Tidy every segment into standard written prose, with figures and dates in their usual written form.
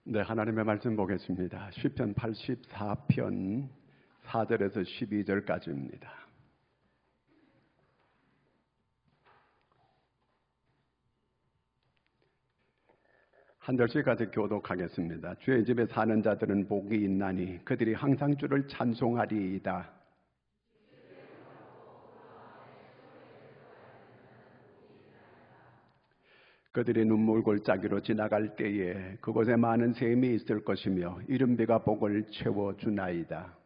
네, 하나님의 말씀 보겠습니다. 시편 84편 4절에서 12절까지입니다. 한 절씩 같이 교독하겠습니다. 주의 집에 사는 자들은 복이 있나니 그들이 항상 주를 찬송하리이다. 그들이 눈물 골짜기로 지나갈 때에 그곳에 많은 샘이 있을 것이며 이른비가 복을 채워주나이다.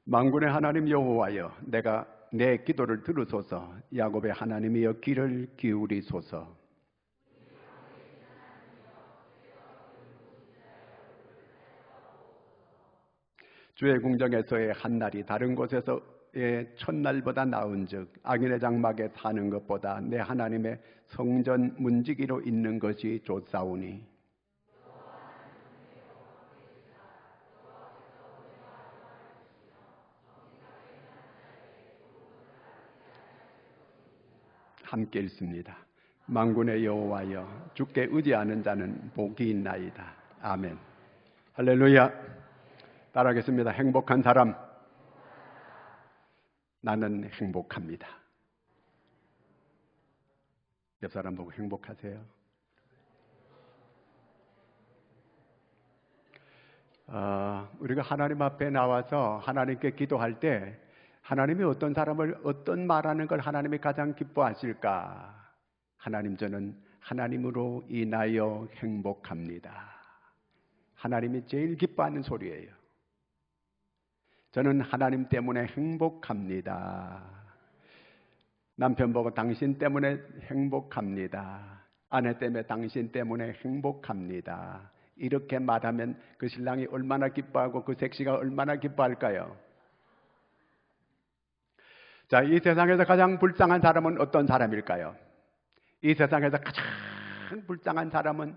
만군의 하나님 여호와여, 내가 내 기도를 들으소서. 야곱의 하나님이여, 귀를 기울이소서. 주의 궁정에서의 한날이 다른 곳에서의 첫날보다 나은즉 악인의 장막에 사는 것보다 내 하나님의 성전 문지기로 있는 것이 좋사오니. 함께 읽습니다. 만군의 여호와여, 주께 의지하는 자는 복이 있나이다. 아멘. 할렐루야. 따라하겠습니다. 행복한 사람. 나는 행복합니다. 옆 사람 보고 행복하세요. 우리가 하나님 앞에 나와서 하나님께 기도할 때 하나님이 어떤 사람을 어떤 말하는 걸 하나님이 가장 기뻐하실까? 하나님, 저는 하나님으로 인하여 행복합니다. 하나님이 제일 기뻐하는 소리예요. 저는 하나님 때문에 행복합니다. 남편 보고 당신 때문에 행복합니다. 아내 때문에 당신 때문에 행복합니다. 이렇게 말하면 그 신랑이 얼마나 기뻐하고 그 색시가 얼마나 기뻐할까요? 자, 이 세상에서 가장 불쌍한 사람은 어떤 사람일까요? 이 세상에서 가장 불쌍한 사람은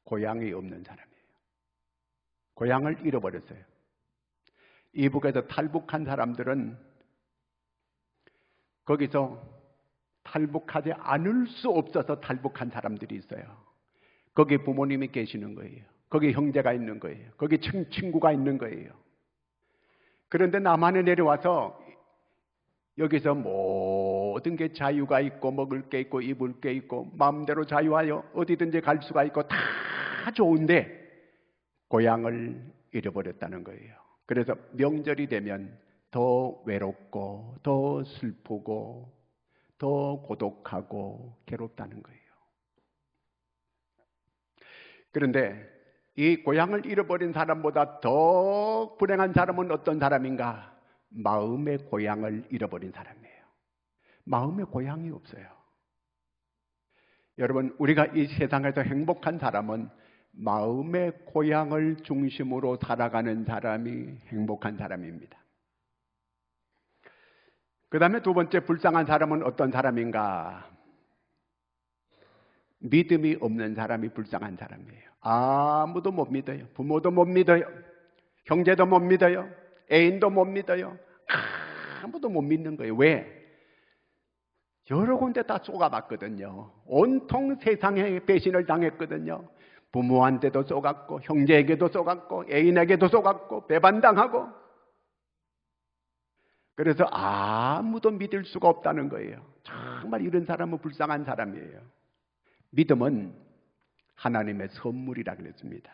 고향이 없는 사람이에요. 고향을 잃어버렸어요. 이북에서 탈북한 사람들은 거기서 탈북하지 않을 수 없어서 탈북한 사람들이 있어요. 거기 부모님이 계시는 거예요. 거기 형제가 있는 거예요. 거기 친구가 있는 거예요. 그런데 남한에 내려와서 여기서 모든 게 자유가 있고 먹을 게 있고 입을 게 있고 마음대로 자유하여 어디든지 갈 수가 있고 다 좋은데 고향을 잃어버렸다는 거예요. 그래서 명절이 되면 더 외롭고 더 슬프고 더 고독하고 괴롭다는 거예요. 그런데 이 고향을 잃어버린 사람보다 더 불행한 사람은 어떤 사람인가? 마음의 고향을 잃어버린 사람이에요. 마음의 고향이 없어요. 여러분, 우리가 이 세상에서 행복한 사람은 마음의 고향을 중심으로 살아가는 사람이 행복한 사람입니다. 그 다음에 두 번째 불쌍한 사람은 어떤 사람인가? 믿음이 없는 사람이 불쌍한 사람이에요. 아무도 못 믿어요. 부모도 못 믿어요. 형제도 못 믿어요. 애인도 못 믿어요. 아무도 못 믿는 거예요. 왜? 여러 군데 다 쏘가봤거든요. 온통 세상에 배신을 당했거든요. 부모한테도 쏘갔고 형제에게도 쏘갔고 애인에게도 쏘갔고 배반당하고. 그래서 아무도 믿을 수가 없다는 거예요. 정말 이런 사람은 불쌍한 사람이에요. 믿음은 하나님의 선물이라 그랬습니다.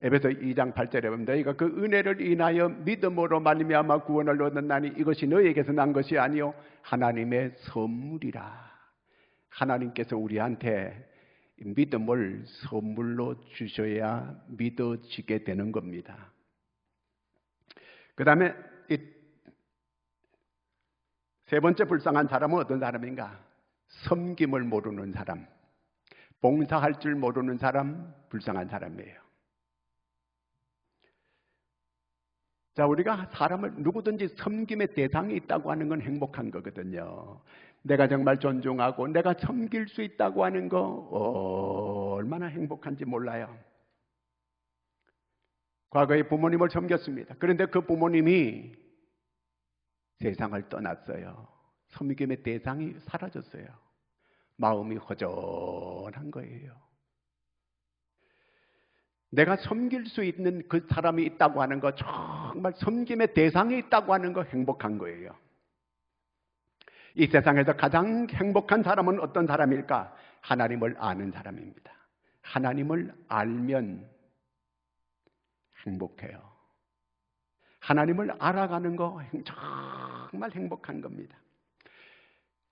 에베소 2장 8절에 보면 너희가 그 은혜를 인하여 믿음으로 말미암아 구원을 얻었나니 이것이 너희에게서 난 것이 아니요 하나님의 선물이라. 하나님께서 우리한테 믿음을 선물로 주셔야 믿어지게 되는 겁니다. 그 다음에 세 번째 불쌍한 사람은 어떤 사람인가? 섬김을 모르는 사람, 봉사할 줄 모르는 사람, 불쌍한 사람이에요. 자, 우리가 사람을 누구든지 섬김의 대상이 있다고 하는 건 행복한 거거든요. 내가 정말 존중하고 내가 섬길 수 있다고 하는 거 얼마나 행복한지 몰라요. 과거에 부모님을 섬겼습니다. 그런데 그 부모님이 세상을 떠났어요. 섬김의 대상이 사라졌어요. 마음이 허전한 거예요. 내가 섬길 수 있는 그 사람이 있다고 하는 거, 정말 섬김의 대상이 있다고 하는 거 행복한 거예요. 이 세상에서 가장 행복한 사람은 어떤 사람일까? 하나님을 아는 사람입니다. 하나님을 알면 행복해요. 하나님을 알아가는 거 정말 행복한 겁니다.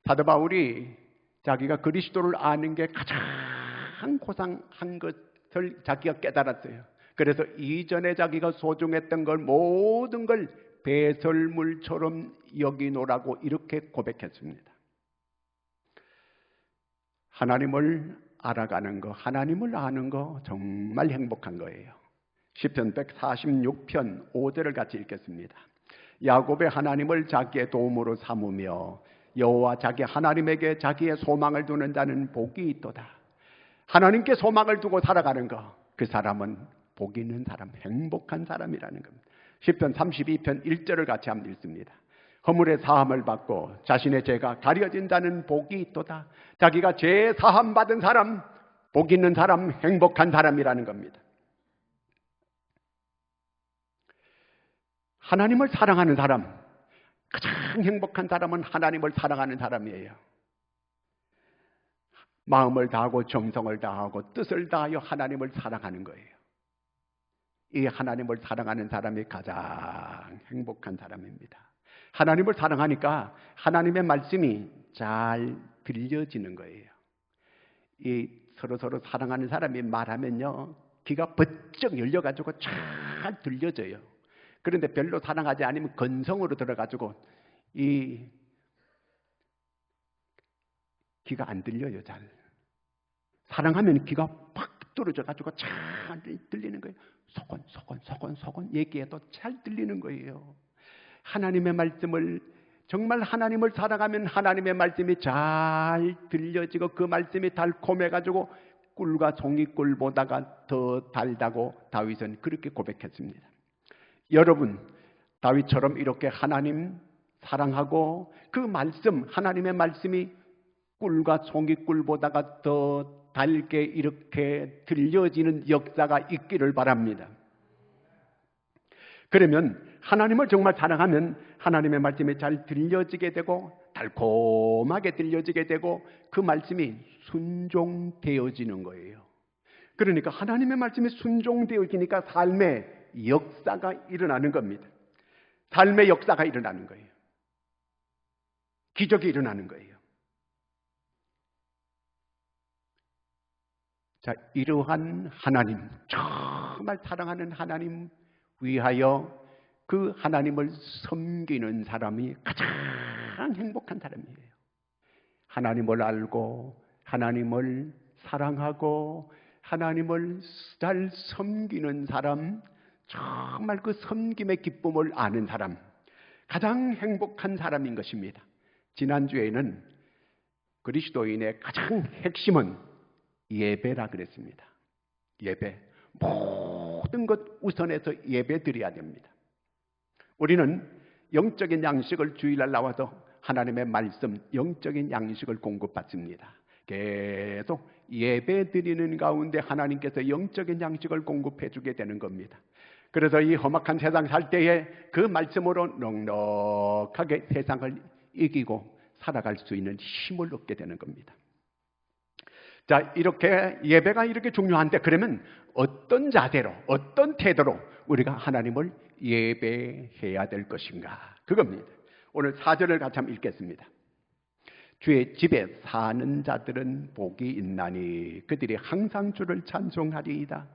사도 바울이 자기가 그리스도를 아는 게 가장 고상한 것을 자기가 깨달았어요. 그래서 이전에 자기가 소중했던 걸 모든 걸 배설물처럼 여기노라고 이렇게 고백했습니다. 하나님을 알아가는 거, 하나님을 아는 거 정말 행복한 거예요. 시편 146편 5절을 같이 읽겠습니다. 야곱의 하나님을 자기의 도움으로 삼으며 여호와 자기 하나님에게 자기의 소망을 두는 자는 복이 있도다. 하나님께 소망을 두고 살아가는 거, 그 사람은 복 있는 사람, 행복한 사람이라는 겁니다. 시편 32편 1절을 같이 한번 읽습니다. 허물의 사함을 받고 자신의 죄가 가려진 자는 복이 있도다. 자기가 죄 사함 받은 사람, 복 있는 사람, 행복한 사람이라는 겁니다. 하나님을 사랑하는 사람, 가장 행복한 사람은 하나님을 사랑하는 사람이에요. 마음을 다하고 정성을 다하고 뜻을 다하여 하나님을 사랑하는 거예요. 이 하나님을 사랑하는 사람이 가장 행복한 사람입니다. 하나님을 사랑하니까 하나님의 말씀이 잘 들려지는 거예요. 이 서로 사랑하는 사람이 말하면요, 귀가 번쩍 열려가지고 잘 들려져요. 그런데 별로 사랑하지 않으면 건성으로 들어가지고 이 귀가 안 들려요. 잘 사랑하면 귀가 팍 뚫어져가지고 잘 들리는 거예요. 소곤 얘기해도 잘 들리는 거예요. 하나님의 말씀을, 정말 하나님을 사랑하면 하나님의 말씀이 잘 들려지고 그 말씀이 달콤해가지고 꿀과 송이꿀보다가 더 달다고 다윗은 그렇게 고백했습니다. 여러분, 다윗처럼 이렇게 하나님 사랑하고 그 말씀, 하나님의 말씀이 꿀과 송이꿀보다가 더 달게 이렇게 들려지는 역사가 있기를 바랍니다. 그러면 하나님을 정말 사랑하면 하나님의 말씀이 잘 들려지게 되고 달콤하게 들려지게 되고 그 말씀이 순종되어지는 거예요. 그러니까 하나님의 말씀이 순종되어지니까 삶의 역사가 일어나는 겁니다. 삶의 역사가 일어나는 거예요. 기적이 일어나는 거예요. 자, 이러한 하나님, 정말 사랑하는 하나님 위하여 그 하나님을 섬기는 사람이 가장 행복한 사람이에요. 하나님을 알고 하나님을 사랑하고 하나님을 잘 섬기는 사람, 정말 그 섬김의 기쁨을 아는 사람, 가장 행복한 사람인 것입니다. 지난주에는 그리스도인의 가장 핵심은 예배라 그랬습니다. 예배, 모든 것 우선해서 예배 드려야 됩니다. 우리는 영적인 양식을 주일날 나와서 하나님의 말씀, 영적인 양식을 공급받습니다. 계속 예배 드리는 가운데 하나님께서 영적인 양식을 공급해 주게 되는 겁니다. 그래서 이 험악한 세상 살 때에 그 말씀으로 넉넉하게 세상을 이기고 살아갈 수 있는 힘을 얻게 되는 겁니다. 자, 이렇게 예배가 이렇게 중요한데, 그러면 어떤 자세로, 어떤 태도로 우리가 하나님을 예배해야 될 것인가? 그겁니다. 오늘 4절을 같이 한번 읽겠습니다. 주의 집에 사는 자들은 복이 있나니 그들이 항상 주를 찬송하리이다.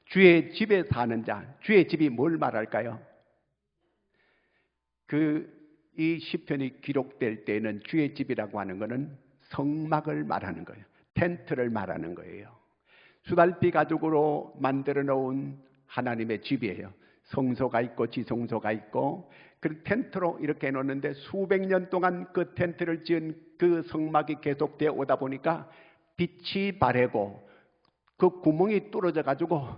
주의 집에 사는 자, 주의 집이 뭘 말할까요? 이 시편이 기록될 때는 주의 집이라고 하는 것은 성막을 말하는 거예요. 텐트를 말하는 거예요. 수달비 가죽으로 만들어 놓은 하나님의 집이에요. 성소가 있고 지성소가 있고, 그 텐트로 이렇게 해놓는데 수백 년 동안 그 텐트를 지은 그 성막이 계속되어 오다 보니까 빛이 바래고 그 구멍이 뚫어져 가지고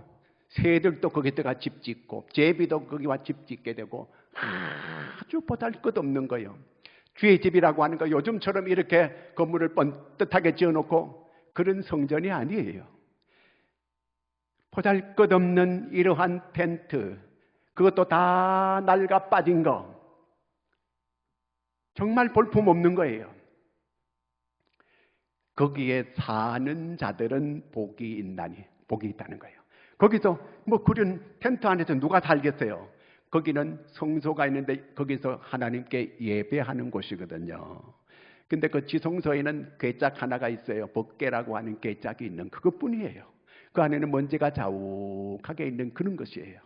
새들도 거기다가 집 짓고 제비도 거기와 집 짓게 되고 아주 보잘 것 없는 거예요. 주의 집이라고 하는 거 요즘처럼 이렇게 건물을 번듯하게 지어놓고 그런 성전이 아니에요. 보잘것없는 이러한 텐트, 그것도 다 낡아 빠진 거, 정말 볼품없는 거예요. 거기에 사는 자들은 복이 있다는 거예요. 거기서 뭐 그런 텐트 안에서 누가 살겠어요? 거기는 성소가 있는데 거기서 하나님께 예배하는 곳이거든요. 근데 그 지성소에는 궤짝 하나가 있어요. 법궤라고 하는 궤짝이 있는 그것뿐이에요. 그 안에는 먼지가 자욱하게 있는 그런 것이에요.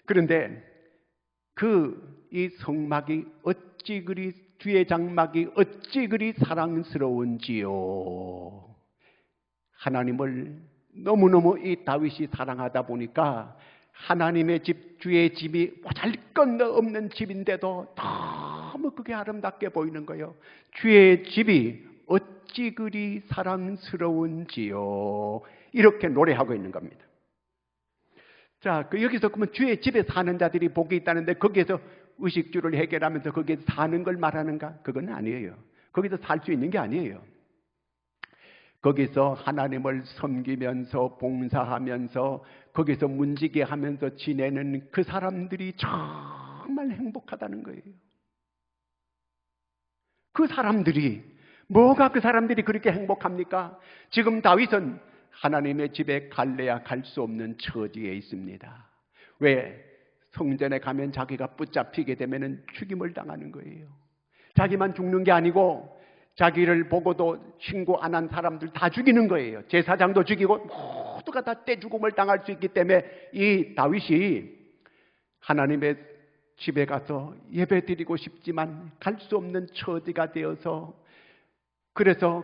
그런데 이 성막이 어찌 그리, 주의 장막이 어찌 그리 사랑스러운지요. 하나님을 너무너무 이 다윗이 사랑하다 보니까 하나님의 집, 주의 집이 보잘것없는 집인데도 너무 그게 아름답게 보이는 거예요. 주의 집이 어찌 그리 사랑스러운지요. 이렇게 노래하고 있는 겁니다. 자, 여기서 그러면 주의 집에 사는 자들이 복이 있다는데 거기에서 의식주를 해결하면서 거기에 사는 걸 말하는가? 그건 아니에요. 거기서 살 수 있는 게 아니에요. 거기서 하나님을 섬기면서 봉사하면서 거기서 문지기 하면서 지내는 그 사람들이 정말 행복하다는 거예요. 그 사람들이, 뭐가 그 사람들이 그렇게 행복합니까? 지금 다윗은 하나님의 집에 갈래야 갈 수 없는 처지에 있습니다. 왜? 성전에 가면 자기가 붙잡히게 되면 죽임을 당하는 거예요. 자기만 죽는 게 아니고 자기를 보고도 신고 안 한 사람들 다 죽이는 거예요. 제사장도 죽이고 모두가 다 떼죽음을 당할 수 있기 때문에 이 다윗이 하나님의 집에 가서 예배드리고 싶지만 갈 수 없는 처지가 되어서, 그래서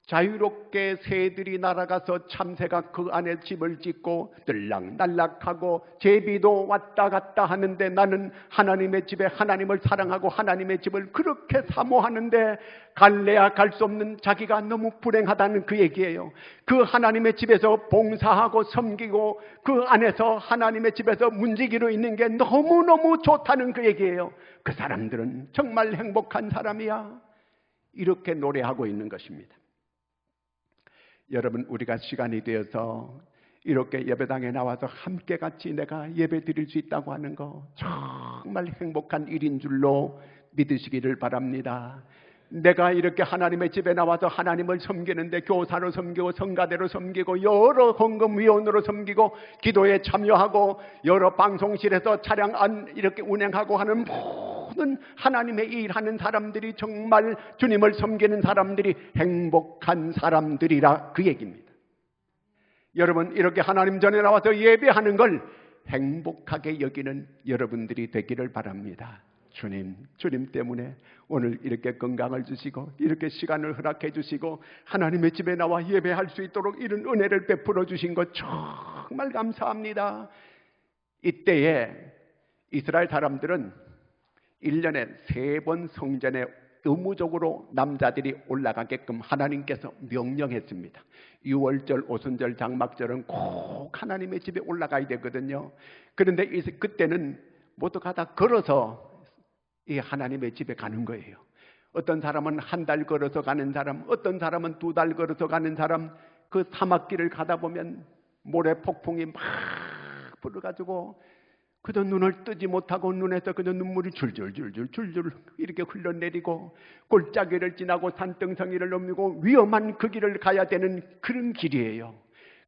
자유롭게 새들이 날아가서 참새가 그 안에 집을 짓고 들락날락하고 제비도 왔다 갔다 하는데 나는 하나님의 집에 하나님을 사랑하고 하나님의 집을 그렇게 사모하는데 갈래야 갈 수 없는 자기가 너무 불행하다는 그 얘기예요. 그 하나님의 집에서 봉사하고 섬기고 그 안에서 하나님의 집에서 문지기로 있는 게 너무너무 좋다는 그 얘기예요. 그 사람들은 정말 행복한 사람이야. 이렇게 노래하고 있는 것입니다. 여러분, 우리가 시간이 되어서 이렇게 예배당에 나와서 함께 같이 내가 예배 드릴 수 있다고 하는 거 정말 행복한 일인 줄로 믿으시기를 바랍니다. 내가 이렇게 하나님의 집에 나와서 하나님을 섬기는데 교사로 섬기고 성가대로 섬기고 여러 헌금위원으로 섬기고 기도에 참여하고 여러 방송실에서 차량 안 이렇게 운행하고 하는 모든 하나님의 일하는 사람들이 정말 주님을 섬기는 사람들이 행복한 사람들이라 그 얘기입니다. 여러분, 이렇게 하나님 전에 나와서 예배하는 걸 행복하게 여기는 여러분들이 되기를 바랍니다. 주님 때문에 오늘 이렇게 건강을 주시고 이렇게 시간을 허락해 주시고 하나님의 집에 나와 예배할 수 있도록 이런 은혜를 베풀어 주신 것 정말 감사합니다. 이때에 이스라엘 사람들은 1년에 3번 성전에 의무적으로 남자들이 올라가게끔 하나님께서 명령했습니다. 유월절, 오순절, 장막절은 꼭 하나님의 집에 올라가야 되거든요. 그런데 그때는 모두가 다 걸어서 이 하나님의 집에 가는 거예요. 어떤 사람은 한 달 걸어서 가는 사람, 어떤 사람은 2달 걸어서 가는 사람, 그 사막길을 가다 보면 모래 폭풍이 막 불어가지고 그저 눈을 뜨지 못하고 눈에서 그저 눈물이 줄줄 이렇게 흘러내리고 골짜기를 지나고 산등성이를 넘기고 위험한 그 길을 가야 되는 그런 길이에요.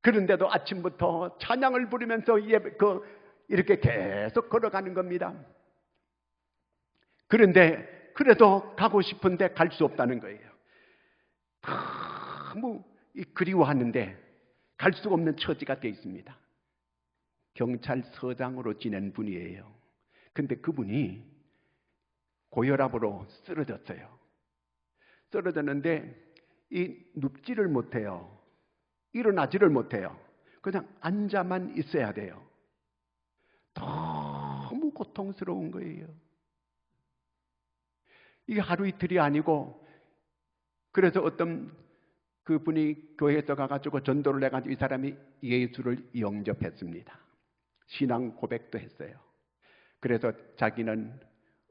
그런데도 아침부터 찬양을 부르면서 이렇게 계속 걸어가는 겁니다. 그런데 그래도 가고 싶은데 갈 수 없다는 거예요. 너무 그리워하는데 갈 수가 없는 처지가 되어 있습니다. 경찰서장으로 지낸 분이에요. 근데 그분이 고혈압으로 쓰러졌어요. 쓰러졌는데 눕지를 못해요. 일어나지를 못해요. 그냥 앉아만 있어야 돼요. 너무 고통스러운 거예요. 이게 하루 이틀이 아니고, 그래서 어떤 그분이 교회에서 가가지고 전도를 해가지고 이 사람이 예수를 영접했습니다. 신앙 고백도 했어요. 그래서 자기는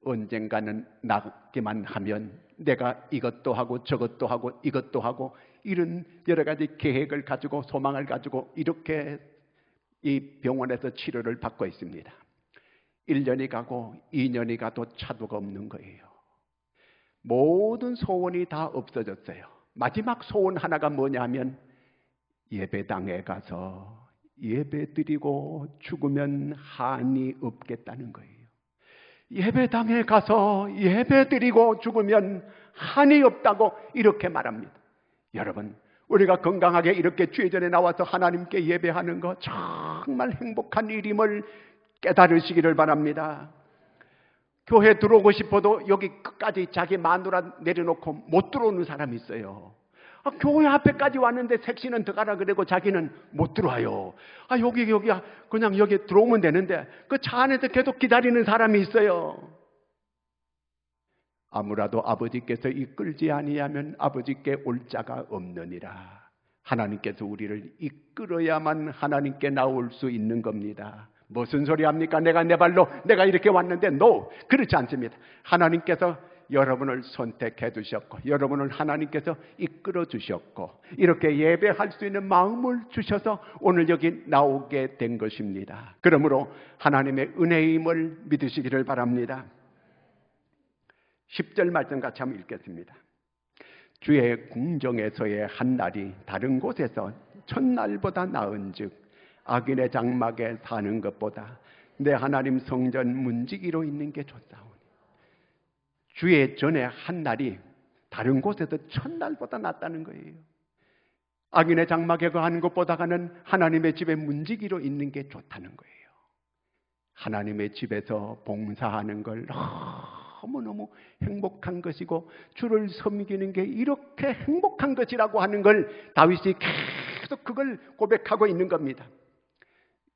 언젠가는 낫기만 하면 내가 이것도 하고 저것도 하고 이것도 하고 이런 여러 가지 계획을 가지고 소망을 가지고 이렇게 이 병원에서 치료를 받고 있습니다. 1년이 가고 2년이 가도 차도가 없는 거예요. 모든 소원이 다 없어졌어요. 마지막 소원 하나가 뭐냐면 예배당에 가서 예배드리고 죽으면 한이 없겠다는 거예요. 예배당에 가서 예배드리고 죽으면 한이 없다고 이렇게 말합니다. 여러분, 우리가 건강하게 이렇게 주의 전에 나와서 하나님께 예배하는 거 정말 행복한 일임을 깨달으시기를 바랍니다. 교회 들어오고 싶어도 여기 끝까지 자기 마누라 내려놓고 못 들어오는 사람이 있어요. 교회 앞에까지 왔는데 색시는 들어가라 그러고 자기는 못 들어와요. 여기 그냥 여기 들어오면 되는데 그 차 안에서 계속 기다리는 사람이 있어요. 아무라도 아버지께서 이끌지 아니하면 아버지께 올 자가 없느니라. 하나님께서 우리를 이끌어야만 하나님께 나올 수 있는 겁니다. 무슨 소리 합니까? 내가 내 발로 내가 이렇게 왔는데 그렇지 않습니다. 하나님께서 여러분을 선택해 주셨고 여러분을 하나님께서 이끌어 주셨고 이렇게 예배할 수 있는 마음을 주셔서 오늘 여기 나오게 된 것입니다. 그러므로 하나님의 은혜임을 믿으시기를 바랍니다. 10절 말씀 같이 한번 읽겠습니다. 주의 궁정에서의 한 날이 다른 곳에서 첫날보다 나은즉 악인의 장막에 사는 것보다 내 하나님 성전 문지기로 있는 게 좋사오니. 주의 전에 한 날이 다른 곳에서 첫날보다 낫다는 거예요. 악인의 장막에 거하는 것보다는 하나님의 집에 문지기로 있는 게 좋다는 거예요. 하나님의 집에서 봉사하는 걸 너무너무 행복한 것이고 주를 섬기는 게 이렇게 행복한 것이라고 하는 걸 다윗이 계속 그걸 고백하고 있는 겁니다.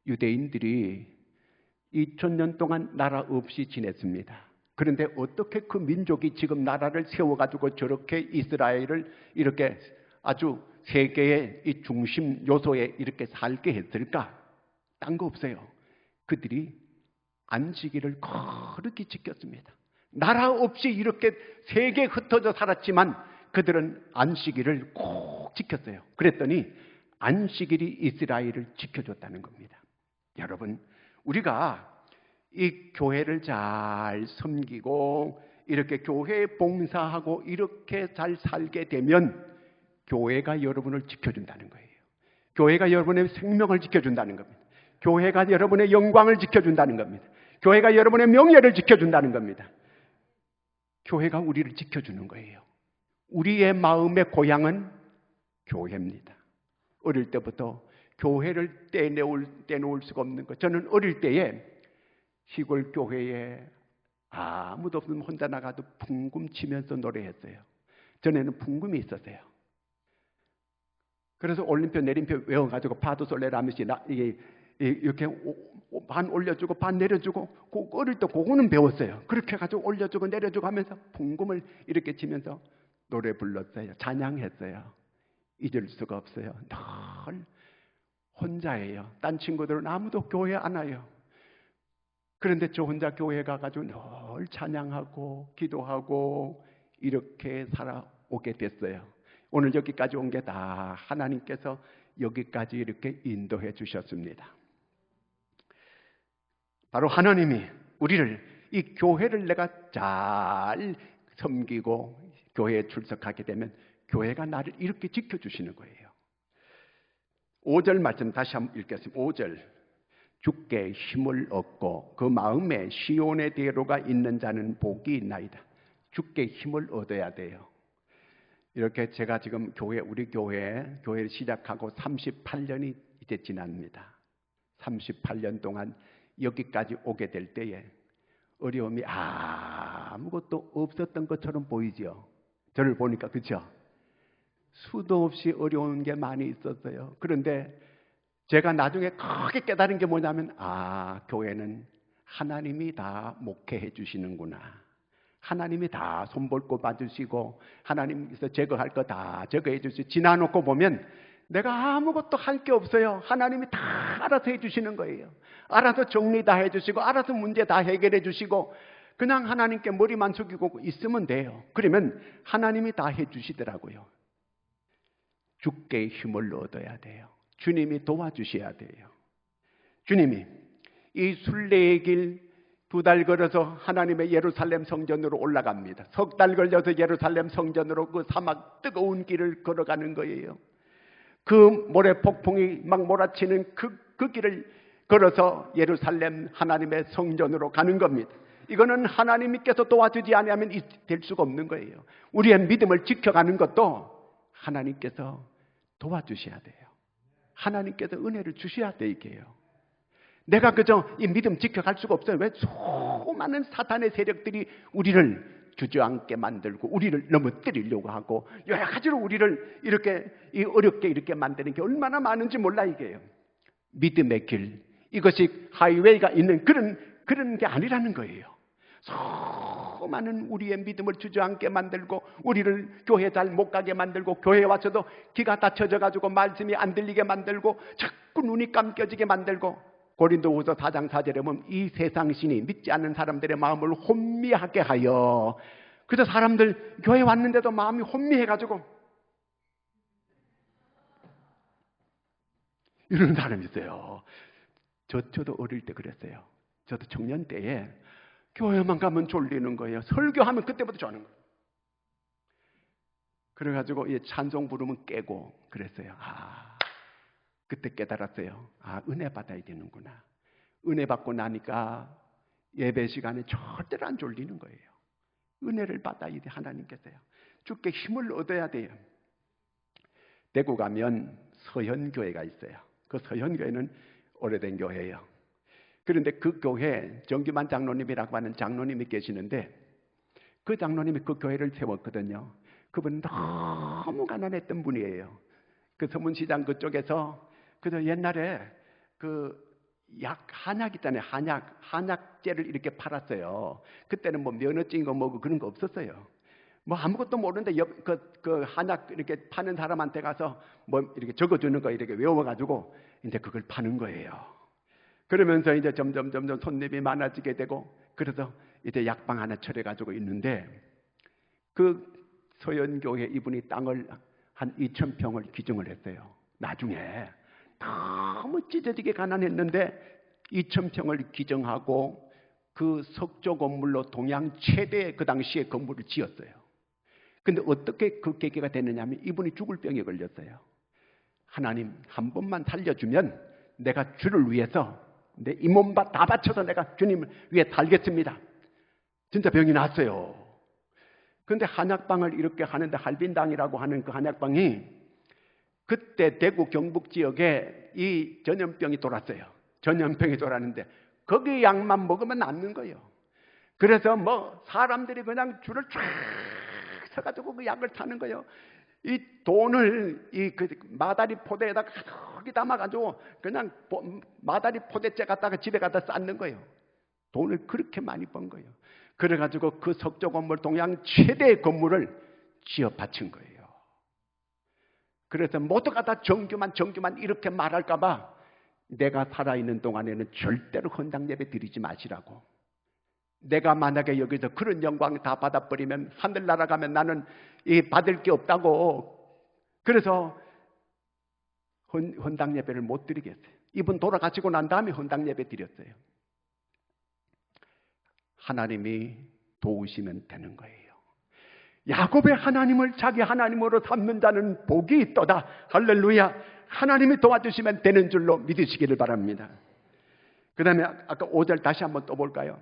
유대인들이 2000년 동안 나라 없이 지냈습니다. 그런데 어떻게 그 민족이 지금 나라를 세워가지고 저렇게 이스라엘을 이렇게 아주 세계의 이 중심 요소에 이렇게 살게 했을까? 딴 거 없어요. 그들이 안식일을 거룩히 지켰습니다. 나라 없이 이렇게 세계에 흩어져 살았지만 그들은 안식일을 꼭 지켰어요. 그랬더니 안식일이 이스라엘을 지켜줬다는 겁니다. 여러분, 우리가 이 교회를 잘 섬기고 이렇게 교회에 봉사하고 이렇게 잘 살게 되면 교회가 여러분을 지켜준다는 거예요. 교회가 여러분의 생명을 지켜준다는 겁니다. 교회가 여러분의 영광을 지켜준다는 겁니다. 교회가 여러분의 명예를 지켜준다는 겁니다. 교회가 우리를 지켜주는 거예요. 우리의 마음의 고향은 교회입니다. 어릴 때부터 교회를 떼놓을 수가 없는 것. 저는 어릴 때에 시골 교회에 아무도 없으면 혼자 나가도 풍금 치면서 노래했어요. 전에는 풍금이 있었어요. 그래서 올림표 내림표 외워가지고 파도솔레라 하면서 이렇게 반 올려주고 반 내려주고 어릴 때 그거는 배웠어요. 그렇게 해가지고 올려주고 내려주고 하면서 풍금을 이렇게 치면서 노래 불렀어요. 찬양했어요. 잊을 수가 없어요. 늘 혼자예요. 딴 친구들은 아무도 교회 안 와요. 그런데 저 혼자 교회 가가지고 늘 찬양하고 기도하고 이렇게 살아오게 됐어요. 오늘 여기까지 온 게 다 하나님께서 여기까지 이렇게 인도해 주셨습니다. 바로 하나님이 우리를 이 교회를 내가 잘 섬기고 교회에 출석하게 되면 교회가 나를 이렇게 지켜주시는 거예요. 5절 말씀 다시 한번 읽겠습니다. 5절. 주께 힘을 얻고 그 마음에 시온의 대로가 있는 자는 복이 있나이다. 주께 힘을 얻어야 돼요. 이렇게 제가 지금 우리 교회를 시작하고 38년이 이제 지납니다. 38년 동안 여기까지 오게 될 때에 어려움이 아무것도 없었던 것처럼 보이죠. 저를 보니까 그렇죠? 수도 없이 어려운 게 많이 있었어요. 그런데 제가 나중에 크게 깨달은 게 뭐냐면 교회는 하나님이 다 목회해 주시는구나. 하나님이 다 손볼고 봐주시고 하나님께서 제거할 거 다 제거해 주시고 지나놓고 보면 내가 아무것도 할 게 없어요. 하나님이 다 알아서 해주시는 거예요. 알아서 정리 다 해주시고 알아서 문제 다 해결해 주시고 그냥 하나님께 머리만 숙이고 있으면 돼요. 그러면 하나님이 다 해주시더라고요. 주께 힘을 얻어야 돼요. 주님이 도와주셔야 돼요. 주님이 이 순례의 길 2달 걸어서 하나님의 예루살렘 성전으로 올라갑니다. 3달 걸려서 예루살렘 성전으로 그 사막 뜨거운 길을 걸어가는 거예요. 그 모래 폭풍이 막 몰아치는 그 길을 걸어서 예루살렘 하나님의 성전으로 가는 겁니다. 이거는 하나님께서 도와주지 않으면 될 수가 없는 거예요. 우리의 믿음을 지켜가는 것도 하나님께서 도와주셔야 돼요. 하나님께서 은혜를 주셔야 돼, 이게요. 내가 그저 이 믿음 지켜갈 수가 없어요. 왜? 수많은 사탄의 세력들이 우리를 주저앉게 만들고 우리를 넘어뜨리려고 하고 여러 가지로 우리를 이렇게 어렵게 이렇게 만드는 게 얼마나 많은지 몰라, 이게요. 믿음의 길, 이것이 하이웨이가 있는 그런 게 아니라는 거예요. 수많은 우리의 믿음을 주저앉게 만들고 우리를 교회 잘 못 가게 만들고 교회에 와서도 귀가 닫혀져 가지고 말씀이 안 들리게 만들고 자꾸 눈이 감겨지게 만들고, 고린도후서 4장 4절에 보면 이 세상 신이 믿지 않는 사람들의 마음을 혼미하게 하여, 그래서 사람들 교회 왔는데도 마음이 혼미해가지고 이러는 사람이 있어요. 저도 어릴 때 그랬어요. 저도 청년 때에 교회만 가면 졸리는 거예요. 설교하면 그때부터 자는 거예요. 그래가지고 찬송 부르면 깨고 그랬어요. 그때 깨달았어요. 은혜 받아야 되는구나. 은혜 받고 나니까 예배 시간에 절대로 안 졸리는 거예요. 은혜를 받아야 돼, 하나님께서요. 주께 힘을 얻어야 돼요. 대구 가면 서현교회가 있어요. 그 서현교회는 오래된 교회예요. 그런데 그 교회 정규만 장로님이라고 하는 장로님이 계시는데, 그 장로님이 그 교회를 세웠거든요. 그분은 너무 가난했던 분이에요. 그 서문시장 그쪽에서 그저 옛날에 한약 있잖아요. 한약재를 이렇게 팔았어요. 그때는 뭐 면허증이고 뭐고 그런 거 없었어요. 뭐 아무것도 모르는데 그 한약 이렇게 파는 사람한테 가서 뭐 이렇게 적어주는 거 이렇게 외워가지고 이제 그걸 파는 거예요. 그러면서 이제 점점 손님이 많아지게 되고, 그래서 이제 약방 하나 차려가지고 있는데, 그 서연교회 이분이 땅을 한 2,000평을 기증을 했어요. 나중에 너무 찢어지게 가난했는데 2,000평을 기증하고 그 석조 건물로 동양 최대의 그 당시에 건물을 지었어요. 근데 어떻게 그 계기가 됐느냐 하면 이분이 죽을 병에 걸렸어요. 하나님 한 번만 살려주면 내가 주를 위해서 내 이 몸 다 바쳐서 내가 주님을 위해 달겠습니다. 진짜 병이 났어요. 그런데 한약방을 이렇게 하는데 할빈당이라고 하는 그 한약방이 그때 대구 경북 지역에 이 전염병이 돌았어요. 전염병이 돌았는데 거기 약만 먹으면 낫는 거예요. 그래서 뭐 사람들이 그냥 줄을 쫙 서가지고 그 약을 타는 거예요. 이 돈을 그 마다리 포대에다가 크게 담아가지고 그냥 마다리 포대째 갖다가 집에 갖다 쌓는 거예요. 돈을 그렇게 많이 번 거예요. 그래가지고 그 석조 건물 동양 최대의 건물을 지어 바친 거예요. 그래서 모두가 다 정규만 이렇게 말할까봐 내가 살아있는 동안에는 절대로 헌당 예배 드리지 마시라고. 내가 만약에 여기서 그런 영광 다 받아버리면 하늘나라 가면 나는 받을 게 없다고. 그래서 헌당 예배를 못 드리겠어요. 이분 돌아가시고 난 다음에 헌당 예배 드렸어요. 하나님이 도우시면 되는 거예요. 야곱의 하나님을 자기 하나님으로 삼는 자는 복이 있도다. 할렐루야. 하나님이 도와주시면 되는 줄로 믿으시기를 바랍니다. 그 다음에 아까 5절 다시 한번 또 볼까요?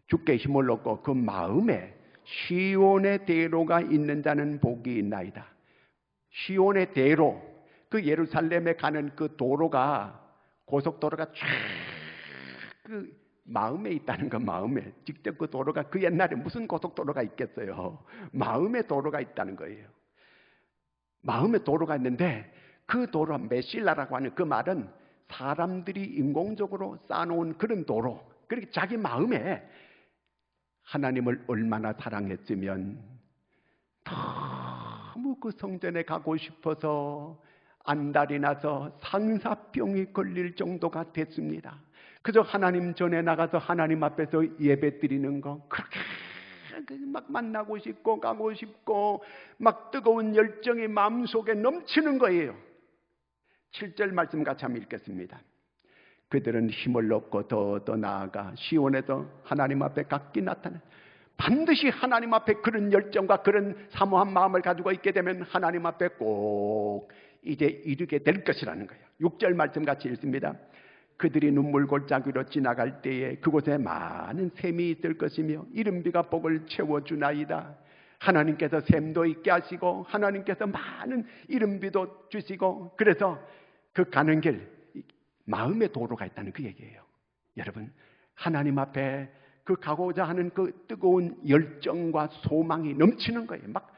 주께 힘을 얻고 그 마음에 시온의 대로가 있는 자는 복이 있나이다. 시온의 대로, 그 예루살렘에 가는 그 도로가, 고속도로가 쫙 그 마음에 있다는 거. 마음에 직접 그 도로가, 그 옛날에 무슨 고속도로가 있겠어요. 마음의 도로가 있다는 거예요. 마음의 도로가 있는데 그 도로, 메실라라고 하는 그 말은 사람들이 인공적으로 쌓아놓은 그런 도로. 그렇게 자기 마음에 하나님을 얼마나 사랑했으면 너무 그 성전에 가고 싶어서 안달이 나서 상사병이 걸릴 정도가 됐습니다. 그저 하나님 전에 나가서 하나님 앞에서 예배 드리는 거, 그렇게 막 만나고 싶고 가고 싶고 막 뜨거운 열정이 마음속에 넘치는 거예요. 7절 말씀 같이 한번 읽겠습니다. 그들은 힘을 얻고 더 나아가 시온에서 하나님 앞에 각기 나타나 반드시 하나님 앞에 그런 열정과 그런 사모한 마음을 가지고 있게 되면 하나님 앞에 꼭 이제 이르게 될 것이라는 거예요. 6절 말씀 같이 읽습니다. 그들이 눈물골짜기로 지나갈 때에 그곳에 많은 샘이 있을 것이며 이른비가 복을 채워주나이다. 하나님께서 샘도 있게 하시고 하나님께서 많은 이른비도 주시고, 그래서 그 가는 길 마음의 도로가 있다는 그 얘기예요. 여러분, 하나님 앞에 그 가고자 하는 그 뜨거운 열정과 소망이 넘치는 거예요. 막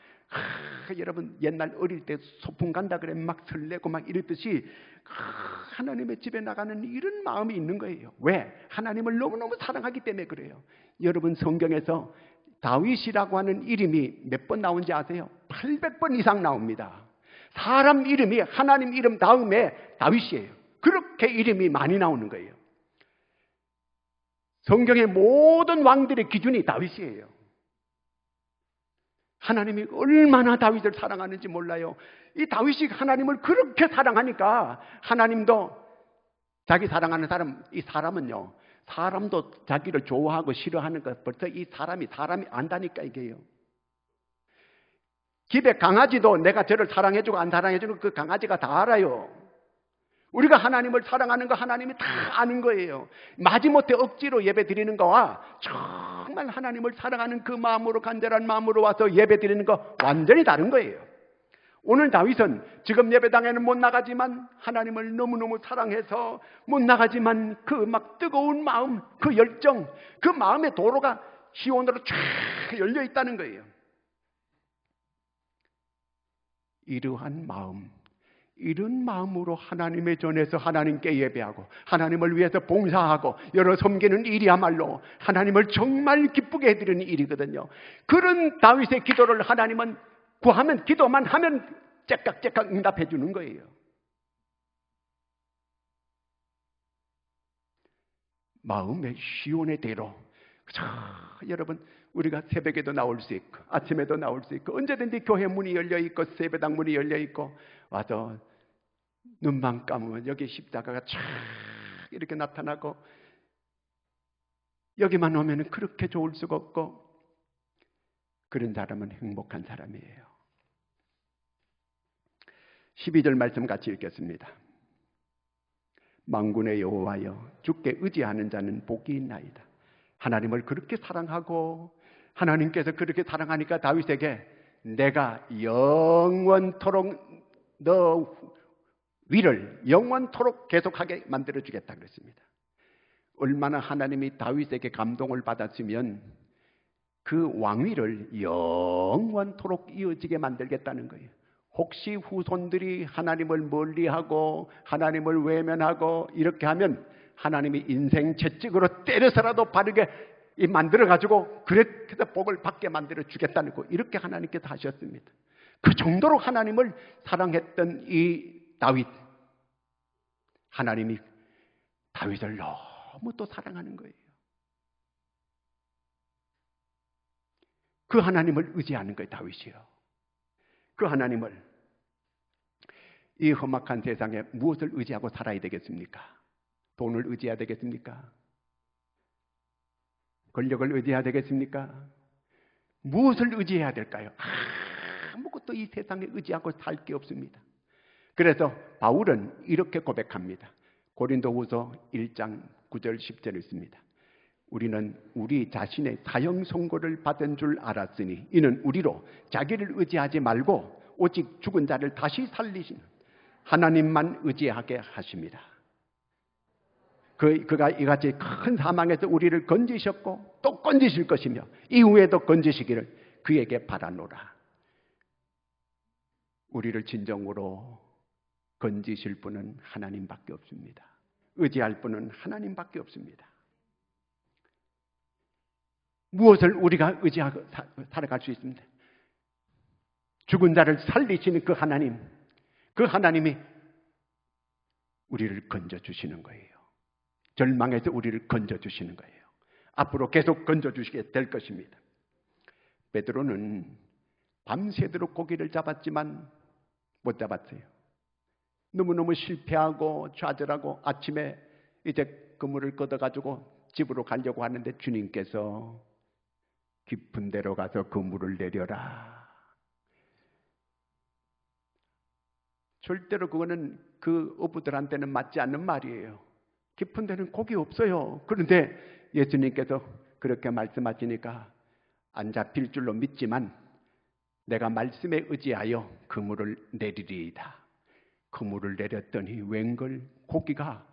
여러분 옛날 어릴 때 소풍 간다 그래 막 설레고 막 이랬듯이 하나님의 집에 나가는 이런 마음이 있는 거예요. 왜? 하나님을 너무너무 사랑하기 때문에 그래요. 여러분, 성경에서 다윗이라고 하는 이름이 몇 번 나온지 아세요? 800번 이상 나옵니다. 사람 이름이 하나님 이름 다음에 다윗이에요. 그렇게 이름이 많이 나오는 거예요. 성경의 모든 왕들의 기준이 다윗이에요. 하나님이 얼마나 다윗을 사랑하는지 몰라요. 이 다윗이 하나님을 그렇게 사랑하니까 하나님도 자기 사랑하는 사람, 이 사람은요, 사람도 자기를 좋아하고 싫어하는 것 벌써 이 사람이 안다니까 이게요. 집에 강아지도 내가 저를 사랑해주고 안 사랑해주는 그 강아지가 다 알아요. 우리가 하나님을 사랑하는 거 하나님이 다 아는 거예요. 마지못해 억지로 예배 드리는 거와 정말 하나님을 사랑하는 그 마음으로, 간절한 마음으로 와서 예배 드리는 거 완전히 다른 거예요. 오늘 다윗은 지금 예배당에는 못 나가지만 하나님을 너무너무 사랑해서 못 나가지만 그 막 뜨거운 마음, 그 열정, 그 마음의 도로가 시온으로 쫙 열려 있다는 거예요. 이러한 마음, 이런 마음으로 하나님의 전에서 하나님께 예배하고 하나님을 위해서 봉사하고 여러 섬기는 일이야말로 하나님을 정말 기쁘게 해드리는 일이거든요. 그런 다윗의 기도를 하나님은 구하면, 기도만 하면 째깍째깍 응답해 주는 거예요. 마음의 시온의 대로. 여러분, 우리가 새벽에도 나올 수 있고 아침에도 나올 수 있고 언제든지 교회 문이 열려 있고 예배당 문이 열려 있고 와서 눈만 감으면 여기 십자가가 쫙 이렇게 나타나고 여기만 오면 그렇게 좋을 수가 없고, 그런 사람은 행복한 사람이에요. 12절 말씀 같이 읽겠습니다. 만군의 여호와여, 주께 의지하는 자는 복이 있나이다. 하나님을 그렇게 사랑하고 하나님께서 그렇게 사랑하니까 다윗에게 내가 영원토록 너 위를 영원토록 계속하게 만들어주겠다 그랬습니다. 얼마나 하나님이 다윗에게 감동을 받았으면 그 왕위를 영원토록 이어지게 만들겠다는 거예요. 혹시 후손들이 하나님을 멀리하고 하나님을 외면하고 이렇게 하면 하나님이 인생 채찍으로 때려서라도 바르게 만들어가지고 그렇게 해서 복을 받게 만들어주겠다는 거, 이렇게 하나님께서 하셨습니다. 그 정도로 하나님을 사랑했던 이 다윗, 하나님이 다윗을 너무 또 사랑하는 거예요. 그 하나님을 의지하는 거예요, 다윗이요. 그 하나님을, 이 험악한 세상에 무엇을 의지하고 살아야 되겠습니까? 돈을 의지해야 되겠습니까? 권력을 의지해야 되겠습니까? 무엇을 의지해야 될까요? 아무것도 이 세상에 의지하고 살 게 없습니다. 그래서 바울은 이렇게 고백합니다. 고린도후서 1장 9절 10절을 있습니다. 우리는 우리 자신의 사형 선고를 받은 줄 알았으니 이는 우리로 자기를 의지하지 말고 오직 죽은 자를 다시 살리시는 하나님만 의지하게 하십니다. 그가 이같이 큰 사망에서 우리를 건지셨고 또 건지실 것이며 이후에도 건지시기를 그에게 바라노라. 우리를 진정으로 건지실 분은 하나님밖에 없습니다. 의지할 분은 하나님밖에 없습니다. 무엇을 우리가 의지하고 살아갈 수 있습니다? 죽은 자를 살리시는 그 하나님, 그 하나님이 우리를 건져주시는 거예요. 절망에서 우리를 건져주시는 거예요. 앞으로 계속 건져주시게 될 것입니다. 베드로는 밤새도록 고기를 잡았지만 못 잡았어요. 너무너무 실패하고 좌절하고 아침에 이제 그물을 걷어가지고 집으로 가려고 하는데 주님께서 깊은 데로 가서 그물을 내려라. 절대로 그거는 그 어부들한테는 맞지 않는 말이에요. 깊은 데는 고기 없어요. 그런데 예수님께서 그렇게 말씀하시니까 안 잡힐 줄로 믿지만 내가 말씀에 의지하여 그물을 내리리이다. 그물을 내렸더니 웬걸 고기가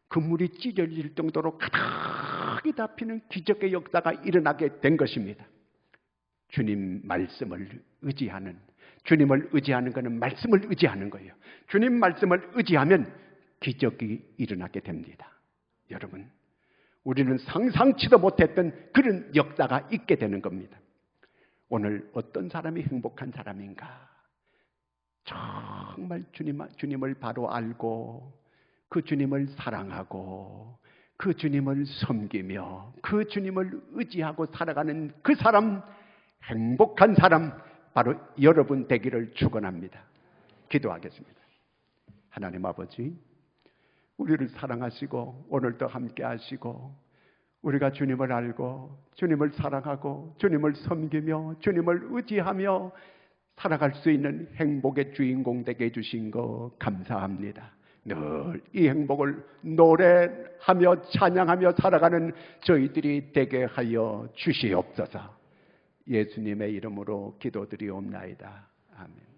그물이 찢어질 정도로 가득히 잡히는 기적의 역사가 일어나게 된 것입니다. 주님 말씀을 의지하는, 주님을 의지하는 것은 말씀을 의지하는 거예요. 주님 말씀을 의지하면 기적이 일어나게 됩니다. 여러분, 우리는 상상치도 못했던 그런 역사가 있게 되는 겁니다. 오늘 어떤 사람이 행복한 사람인가? 정말 주님을 바로 알고 그 주님을 사랑하고 그 주님을 섬기며 그 주님을 의지하고 살아가는 그 사람, 행복한 사람, 바로 여러분 되기를 축원합니다. 기도하겠습니다. 하나님 아버지, 우리를 사랑하시고 오늘도 함께 하시고 우리가 주님을 알고 주님을 사랑하고 주님을 섬기며 주님을 의지하며 살아갈 수 있는 행복의 주인공 되게 해주신 거 감사합니다. 늘 이 행복을 노래하며 찬양하며 살아가는 저희들이 되게 하여 주시옵소서. 예수님의 이름으로 기도드리옵나이다. 아멘.